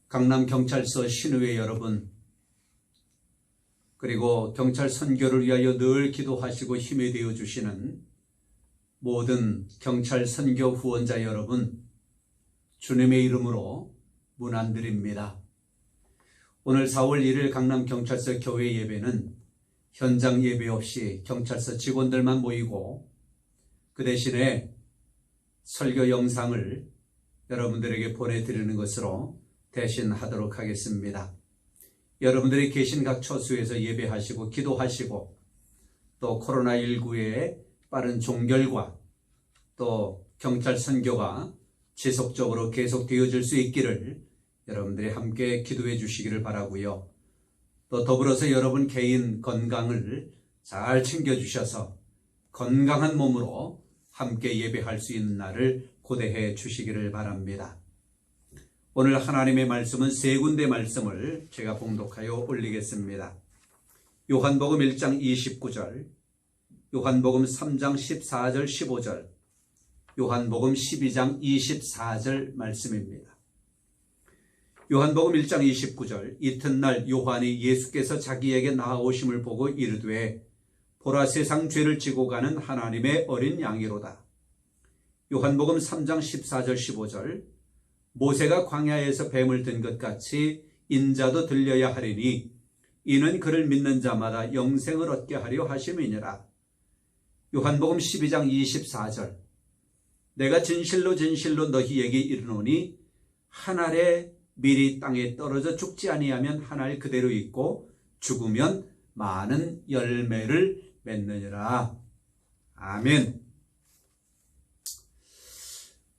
강남경찰서 신의회 여러분, 그리고 경찰 선교를 위하여 늘 기도하시고 힘이 되어 주시는 모든 경찰 선교 후원자 여러분, 주님의 이름으로 문안드립니다. 오늘 4월 1일 강남경찰서 교회 예배는 현장 예배 없이 경찰서 직원들만 모이고 그 대신에 설교 영상을 여러분들에게 보내드리는 것으로 대신하도록 하겠습니다. 여러분들이 계신 각 처소에서 예배하시고 기도하시고 또 코로나19의 빠른 종결과 또 경찰 선교가 지속적으로 계속되어질 수 있기를 여러분들이 함께 기도해 주시기를 바라고요. 또 더불어서 여러분 개인 건강을 잘 챙겨주셔서 건강한 몸으로 함께 예배할 수 있는 날을 고대해 주시기를 바랍니다. 오늘 하나님의 말씀은 세 군데 말씀을 제가 봉독하여 올리겠습니다. 요한복음 1장 29절, 요한복음 3장 14절 15절, 요한복음 12장 24절 말씀입니다. 요한복음 1장 29절, 이튿날 요한이 예수께서 자기에게 나아오심을 보고 이르되 보라, 세상 죄를 지고 가는 하나님의 어린 양이로다. 요한복음 3장 14절 15절, 모세가 광야에서 뱀을 든 것 같이 인자도 들려야 하리니 이는 그를 믿는 자마다 영생을 얻게 하려 하심이니라. 요한복음 12장 24절, 내가 진실로 진실로 너희에게 이르노니 한 알에 밀이 땅에 떨어져 죽지 아니하면 한 알 그대로 있고 죽으면 많은 열매를 맺느니라. 아멘.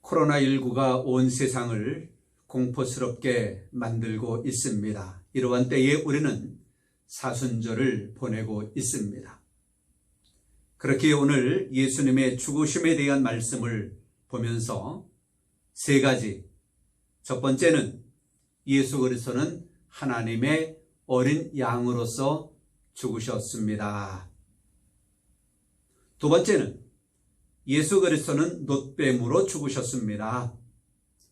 코로나19가 온 세상을 공포스럽게 만들고 있습니다. 이러한 때에 우리는 사순절을 보내고 있습니다. 그렇게 오늘 예수님의 죽으심에 대한 말씀을 보면서 세 가지, 첫 번째는 예수 그리스도는 하나님의 어린 양으로서 죽으셨습니다. 두 번째는 예수 그리스도는 놋뱀으로 죽으셨습니다.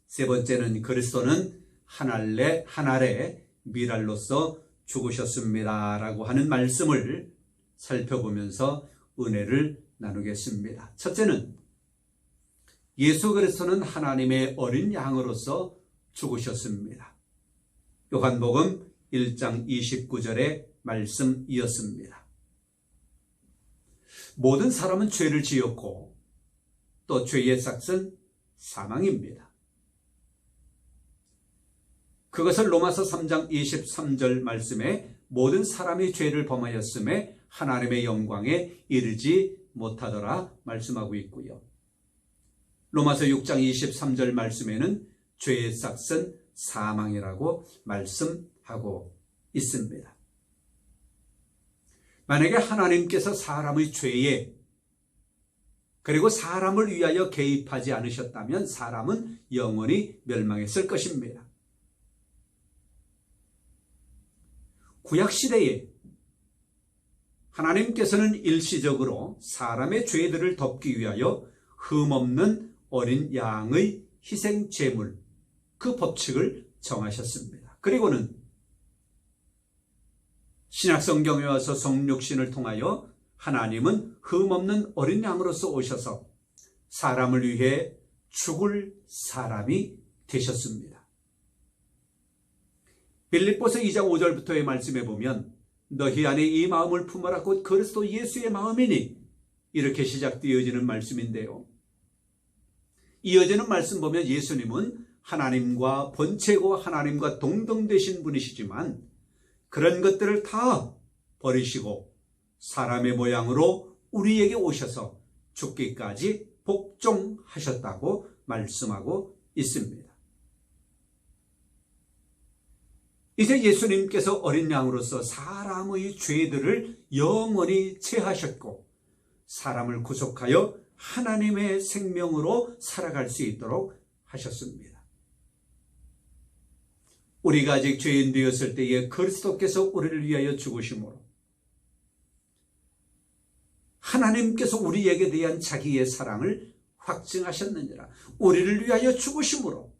세 번째는 그리스도는 한 알의 밀알로서 죽으셨습니다. 라고 하는 말씀을 살펴보면서 은혜를 나누겠습니다. 첫째는 예수 그리스도는 하나님의 어린 양으로서 죽으셨습니다. 요한복음 1장 29절의 말씀이었습니다. 모든 사람은 죄를 지었고 또 죄의 삭은 사망입니다. 그것을 로마서 3장 23절 말씀에 모든 사람이 죄를 범하였음에 하나님의 영광에 이르지 못하더라 말씀하고 있고요. 로마서 6장 23절 말씀에는 죄의 삭은 사망이라고 말씀하고 있습니다. 만약에 하나님께서 사람의 죄에 그리고 사람을 위하여 개입하지 않으셨다면 사람은 영원히 멸망했을 것입니다. 구약시대에 하나님께서는 일시적으로 사람의 죄들을 덮기 위하여 흠없는 어린 양의 희생 제물, 그 법칙을 정하셨습니다. 그리고는 신약성경에 와서 성육신을 통하여 하나님은 흠없는 어린 양으로서 오셔서 사람을 위해 죽을 사람이 되셨습니다. 빌립보서 2장 5절부터의 말씀에 보면 너희 안에 이 마음을 품어라 곧 그리스도 예수의 마음이니 이렇게 시작되어지는 말씀인데요. 이어지는 말씀 보면 예수님은 하나님과 본체고 하나님과 동등되신 분이시지만 그런 것들을 다 버리시고 사람의 모양으로 우리에게 오셔서 죽기까지 복종하셨다고 말씀하고 있습니다. 이제 예수님께서 어린 양으로서 사람의 죄들을 영원히 제하셨고 사람을 구속하여 하나님의 생명으로 살아갈 수 있도록 하셨습니다. 우리가 아직 죄인 되었을 때에 그리스도께서 우리를 위하여 죽으심으로 하나님께서 우리에게 대한 자기의 사랑을 확증하셨느니라. 우리를 위하여 죽으심으로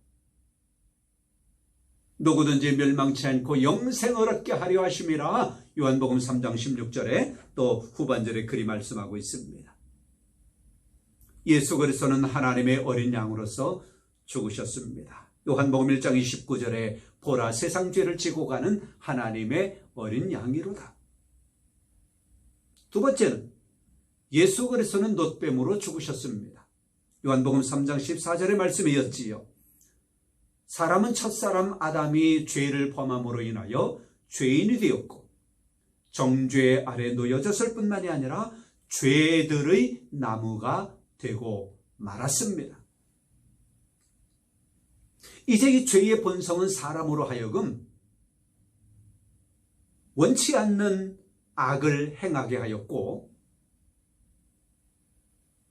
누구든지 멸망치 않고 영생을 얻게 하려 하심이라. 요한복음 3장 16절에 또 후반절에 그리 말씀하고 있습니다. 예수 그리스도는 하나님의 어린 양으로서 죽으셨습니다. 요한복음 1장 29절에 보라 세상 죄를 지고 가는 하나님의 어린 양이로다. 두 번째는 예수 그리스도는 놋뱀으로 죽으셨습니다. 요한복음 3장 14절의 말씀이었지요. 사람은 첫사람 아담이 죄를 범함으로 인하여 죄인이 되었고 정죄 아래 놓여졌을 뿐만이 아니라 죄들의 나무가 되고 말았습니다. 이제 이 죄의 본성은 사람으로 하여금 원치 않는 악을 행하게 하였고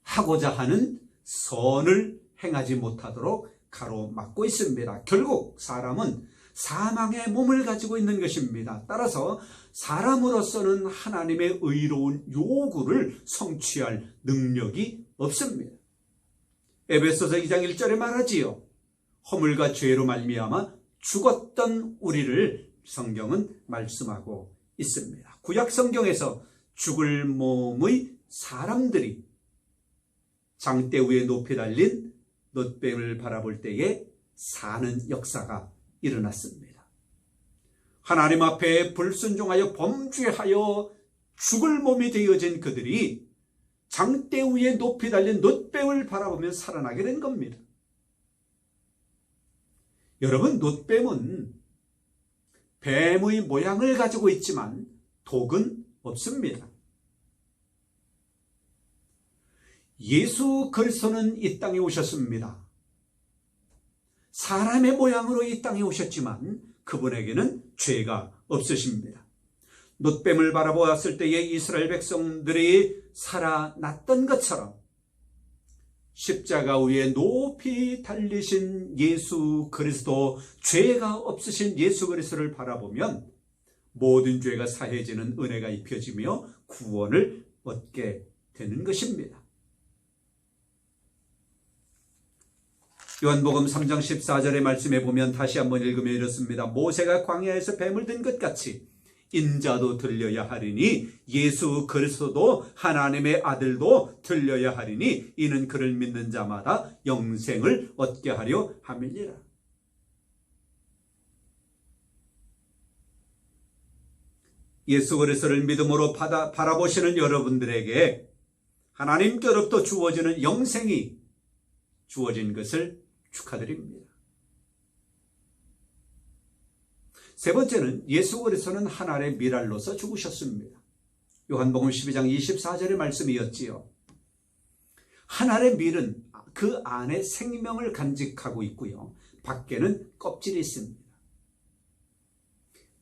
하고자 하는 선을 행하지 못하도록 가로막고 있습니다. 결국 사람은 사망의 몸을 가지고 있는 것입니다. 따라서 사람으로서는 하나님의 의로운 요구를 성취할 능력이 없습니다. 에베소서 2장 1절에 말하지요. 허물과 죄로 말미암아 죽었던 우리를 성경은 말씀하고 있습니다. 구약 성경에서 죽을 몸의 사람들이 장대 위에 높이 달린 놋뱀을 바라볼 때에 사는 역사가 일어났습니다. 하나님 앞에 불순종하여 범죄하여 죽을 몸이 되어진 그들이 장대 위에 높이 달린 놋뱀을 바라보며 살아나게 된 겁니다. 여러분, 놋뱀은 뱀의 모양을 가지고 있지만 독은 없습니다. 예수 그리스도는 이 땅에 오셨습니다. 사람의 모양으로 이 땅에 오셨지만 그분에게는 죄가 없으십니다. 놋뱀을 바라보았을 때에 이스라엘 백성들이 살아났던 것처럼 십자가 위에 높이 달리신 예수 그리스도, 죄가 없으신 예수 그리스도를 바라보면 모든 죄가 사해지는 은혜가 입혀지며 구원을 얻게 되는 것입니다. 요한복음 3장 14절의 말씀에 보면 다시 한번 읽으면 이렇습니다. 모세가 광야에서 뱀을 든 것 같이 인자도 들려야 하리니 예수 그리스도도 하나님의 아들도 들려야 하리니 이는 그를 믿는 자마다 영생을 얻게 하려 함이니라. 예수 그리스도를 믿음으로 바라보시는 여러분들에게 하나님께로부터 주어지는 영생이 주어진 것을 축하드립니다. 세 번째는 예수 그리스도는 하나님의 밀알로서 죽으셨습니다. 요한복음 12장 24절의 말씀이었지요. 하나님의 밀은 그 안에 생명을 간직하고 있고요. 밖에는 껍질이 있습니다.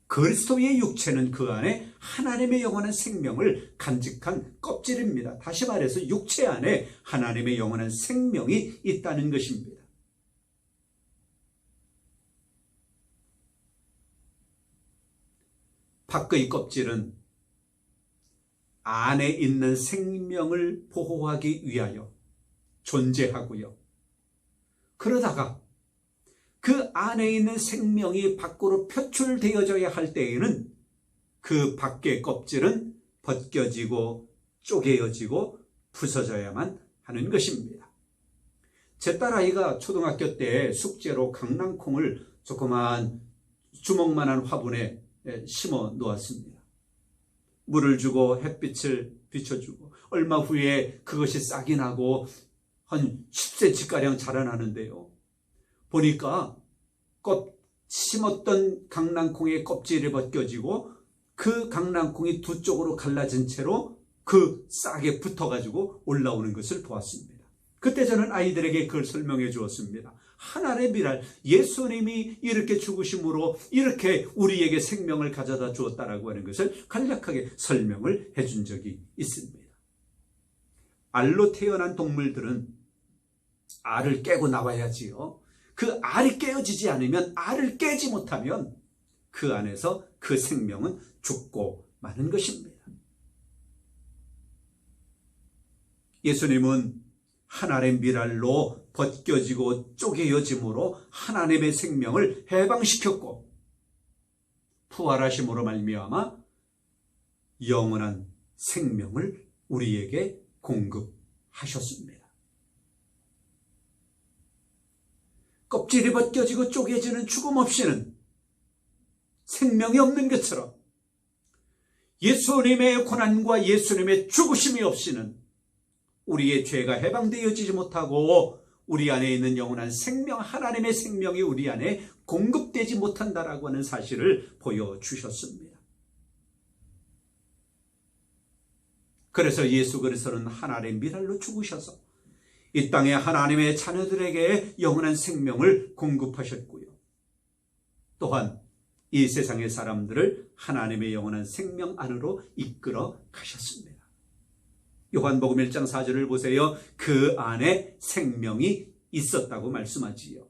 그리스도의 육체는 그 안에 하나님의 영원한 생명을 간직한 껍질입니다. 다시 말해서 육체 안에 하나님의 영원한 생명이 있다는 것입니다. 밖의 껍질은 안에 있는 생명을 보호하기 위하여 존재하고요. 그러다가 그 안에 있는 생명이 밖으로 표출되어져야 할 때에는 그 밖의 껍질은 벗겨지고 쪼개어지고 부서져야만 하는 것입니다. 제 딸아이가 초등학교 때 숙제로 강낭콩을 조그만 주먹만한 화분에 심어 놓았습니다. 물을 주고 햇빛을 비춰주고 얼마 후에 그것이 싹이 나고 한 10cm가량 자라나는데요. 보니까 심었던 강낭콩의 껍질이 벗겨지고 그 강낭콩이 두 쪽으로 갈라진 채로 그 싹에 붙어가지고 올라오는 것을 보았습니다. 그때 저는 아이들에게 그걸 설명해 주었습니다. 하나님의 밀알, 예수님이 이렇게 죽으심으로 이렇게 우리에게 생명을 가져다 주었다라고 하는 것을 간략하게 설명을 해준 적이 있습니다. 알로 태어난 동물들은 알을 깨고 나와야지요. 그 알이 깨어지지 않으면, 알을 깨지 못하면 그 안에서 그 생명은 죽고 마는 것입니다. 예수님은 하나님의 밀알로 벗겨지고 쪼개어짐으로 하나님의 생명을 해방시켰고 부활하심으로 말미암아 영원한 생명을 우리에게 공급하셨습니다. 껍질이 벗겨지고 쪼개지는 죽음 없이는 생명이 없는 것처럼 예수님의 고난과 예수님의 죽으심이 없이는 우리의 죄가 해방되어지지 못하고 우리 안에 있는 영원한 생명, 하나님의 생명이 우리 안에 공급되지 못한다라고 하는 사실을 보여주셨습니다. 그래서 예수 그리스도는 하나님의 밀알로 죽으셔서 이 땅에 하나님의 자녀들에게 영원한 생명을 공급하셨고요. 또한 이 세상의 사람들을 하나님의 영원한 생명 안으로 이끌어 가셨습니다. 요한복음 1장 4절을 보세요. 그 안에 생명이 있었다고 말씀하지요.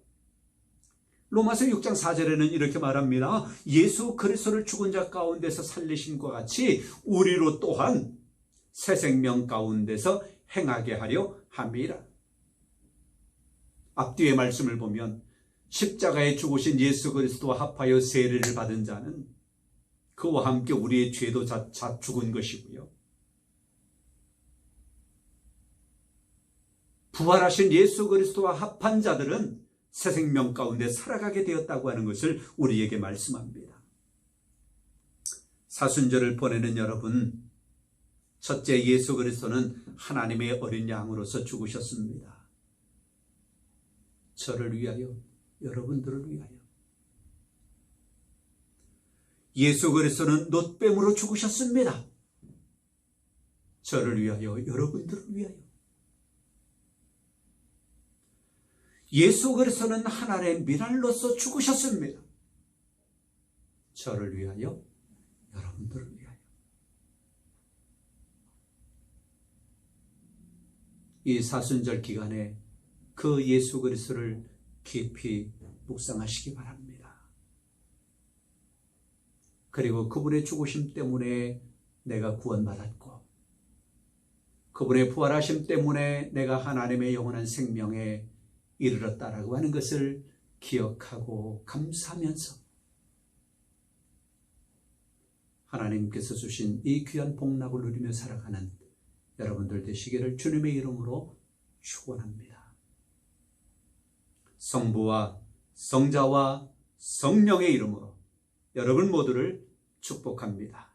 로마서 6장 4절에는 이렇게 말합니다. 예수 그리스도를 죽은 자 가운데서 살리심과 같이 우리로 또한 새 생명 가운데서 행하게 하려 함이라. 앞뒤의 말씀을 보면 십자가에 죽으신 예수 그리스도와 합하여 세례를 받은 자는 그와 함께 우리의 죄도 죽은 것이고요. 부활하신 예수 그리스도와 합한 자들은 새 생명 가운데 살아가게 되었다고 하는 것을 우리에게 말씀합니다. 사순절을 보내는 여러분, 첫째 예수 그리스도는 하나님의 어린 양으로서 죽으셨습니다. 저를 위하여, 여러분들을 위하여. 예수 그리스도는 놋뱀으로 죽으셨습니다. 저를 위하여, 여러분들을 위하여. 예수 그리스도는 하나님의 밀알로서 죽으셨습니다. 저를 위하여, 여러분들을 위하여. 이 사순절 기간에 그 예수 그리스도를 깊이 묵상하시기 바랍니다. 그리고 그분의 죽으심 때문에 내가 구원받았고 그분의 부활하심 때문에 내가 하나님의 영원한 생명에 이르렀다라고 하는 것을 기억하고 감사하면서 하나님께서 주신 이 귀한 복락을 누리며 살아가는 여러분들 되시기를 주님의 이름으로 축원합니다. 성부와 성자와 성령의 이름으로 여러분 모두를 축복합니다.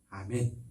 아멘.